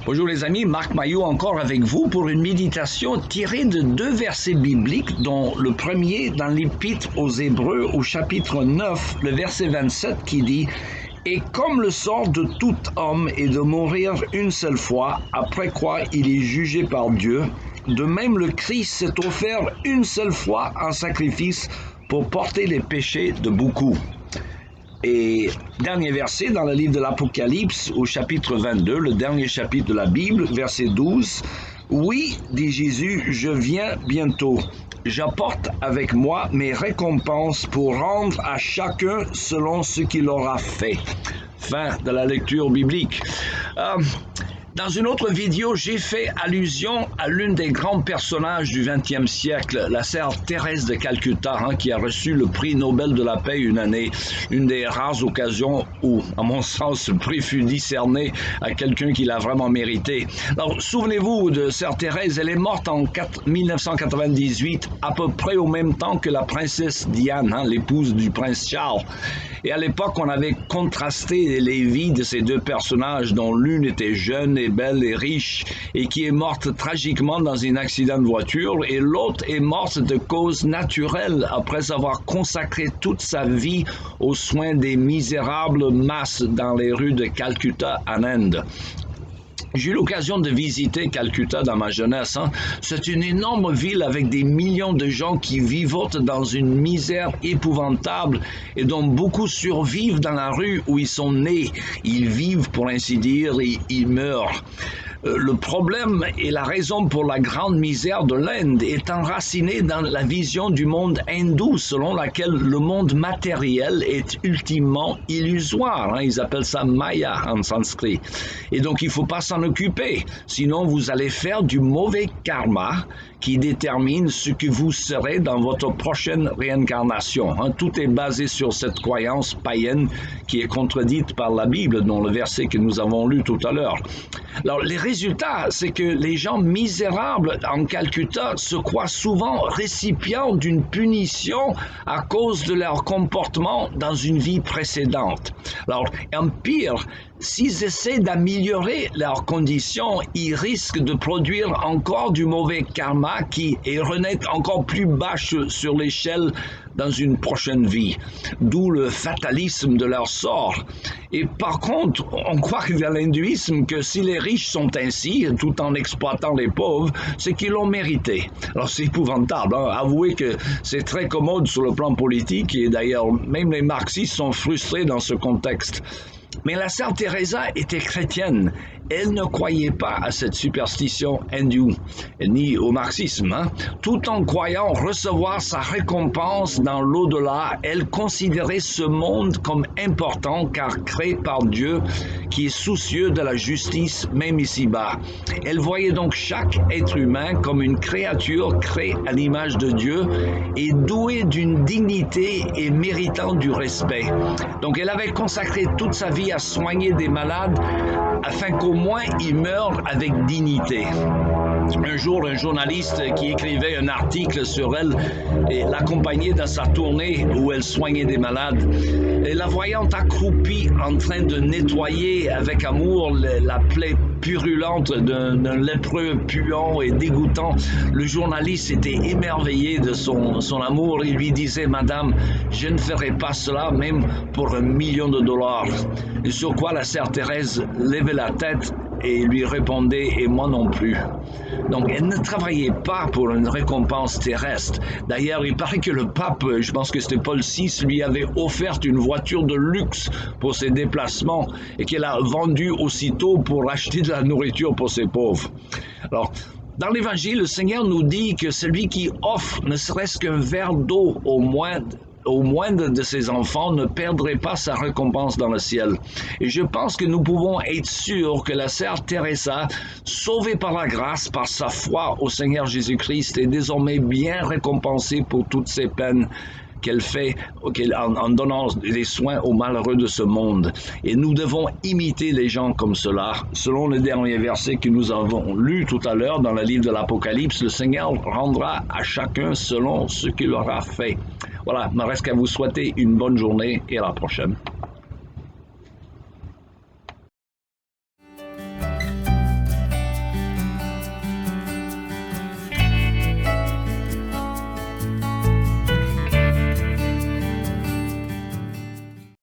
Bonjour les amis, Marc Maillot encore avec vous pour une méditation tirée de deux versets bibliques, dont le premier dans l'Épître aux Hébreux au chapitre 9, le verset 27 qui dit « Et comme le sort de tout homme est de mourir une seule fois, après quoi il est jugé par Dieu, de même le Christ s'est offert une seule fois en sacrifice pour porter les péchés de beaucoup. » Et dernier verset dans le livre de l'Apocalypse au chapitre 22, le dernier chapitre de la Bible, verset 12. « Oui, dit Jésus, je viens bientôt. J'apporte avec moi mes récompenses pour rendre à chacun selon ce qu'il aura fait. » Fin de la lecture biblique. Dans une autre vidéo, j'ai fait allusion à l'une des grands personnages du XXe siècle, la sœur Thérèse de Calcutta, qui a reçu le prix Nobel de la paix une année, une des rares occasions où, à mon sens, ce prix fut décerné à quelqu'un qui l'a vraiment mérité. Alors, souvenez-vous de sœur Thérèse, elle est morte en 1998, à peu près au même temps que la princesse Diane, l'épouse du prince Charles. Et à l'époque, on avait contrasté les vies de ces deux personnages, dont l'une était jeune et belle et riche, et qui est morte tragiquement dans un accident de voiture, et l'autre est morte de cause naturelle après avoir consacré toute sa vie aux soins des misérables masses dans les rues de Calcutta en Inde. J'ai eu l'occasion de visiter Calcutta dans ma jeunesse. C'est une énorme ville avec des millions de gens qui vivotent dans une misère épouvantable et dont beaucoup survivent dans la rue où ils sont nés. Ils vivent, pour ainsi dire, et ils meurent. Le problème et la raison pour la grande misère de l'Inde est enracinée dans la vision du monde hindou, selon laquelle le monde matériel est ultimement illusoire. Ils appellent ça Maya en sanskrit. Et donc il ne faut pas s'en occuper, sinon vous allez faire du mauvais karma qui détermine ce que vous serez dans votre prochaine réincarnation. Tout est basé sur cette croyance païenne qui est contredite par la Bible, dans le verset que nous avons lu tout à l'heure. Alors, les résultats, c'est que les gens misérables en Calcutta se croient souvent récipients d'une punition à cause de leur comportement dans une vie précédente. Alors, en pire, s'ils essaient d'améliorer leurs conditions, ils risquent de produire encore du mauvais karma qui est renaître encore plus bas sur l'échelle dans une prochaine vie, d'où le fatalisme de leur sort. Et par contre, on croit dans l'hindouisme que si les riches sont ainsi, tout en exploitant les pauvres, c'est qu'ils l'ont mérité. Alors c'est épouvantable, avouez que c'est très commode sur le plan politique, et d'ailleurs même les marxistes sont frustrés dans ce contexte. Mais la sœur Teresa était chrétienne. Elle ne croyait pas à cette superstition hindoue, ni au marxisme. Tout en croyant recevoir sa récompense dans l'au-delà, elle considérait ce monde comme important car créé par Dieu, qui est soucieux de la justice même ici-bas. Elle voyait donc chaque être humain comme une créature créée à l'image de Dieu et douée d'une dignité et méritant du respect. Donc elle avait consacré toute sa vie à soigner des malades afin qu'au moins ils meurent avec dignité. Un jour, un journaliste qui écrivait un article sur elle et l'accompagnait dans sa tournée où elle soignait des malades. Et la voyant accroupie en train de nettoyer avec amour la plaie purulente d'un lépreux puant et dégoûtant, le journaliste était émerveillé de son amour et lui disait « Madame, je ne ferai pas cela même pour $1 million. » Et sur quoi la sœur Thérèse levait la tête et lui répondait « Et moi non plus ». Donc, elle ne travaillait pas pour une récompense terrestre. D'ailleurs, il paraît que le pape, je pense que c'était Paul VI, lui avait offert une voiture de luxe pour ses déplacements et qu'elle a vendu aussitôt pour acheter de la nourriture pour ses pauvres. Alors, dans l'Évangile, le Seigneur nous dit que celui qui offre ne serait-ce qu'un verre d'eau au moindre de ses enfants ne perdrait pas sa récompense dans le ciel. Et je pense que nous pouvons être sûrs que la sœur Teresa, sauvée par la grâce, par sa foi au Seigneur Jésus-Christ, est désormais bien récompensée pour toutes ses peines qu'elle fait en donnant des soins aux malheureux de ce monde. Et nous devons imiter les gens comme cela. Selon le dernier verset que nous avons lu tout à l'heure dans le livre de l'Apocalypse, le Seigneur rendra à chacun selon ce qu'il aura fait. Voilà, il me reste qu'à vous souhaiter une bonne journée et à la prochaine.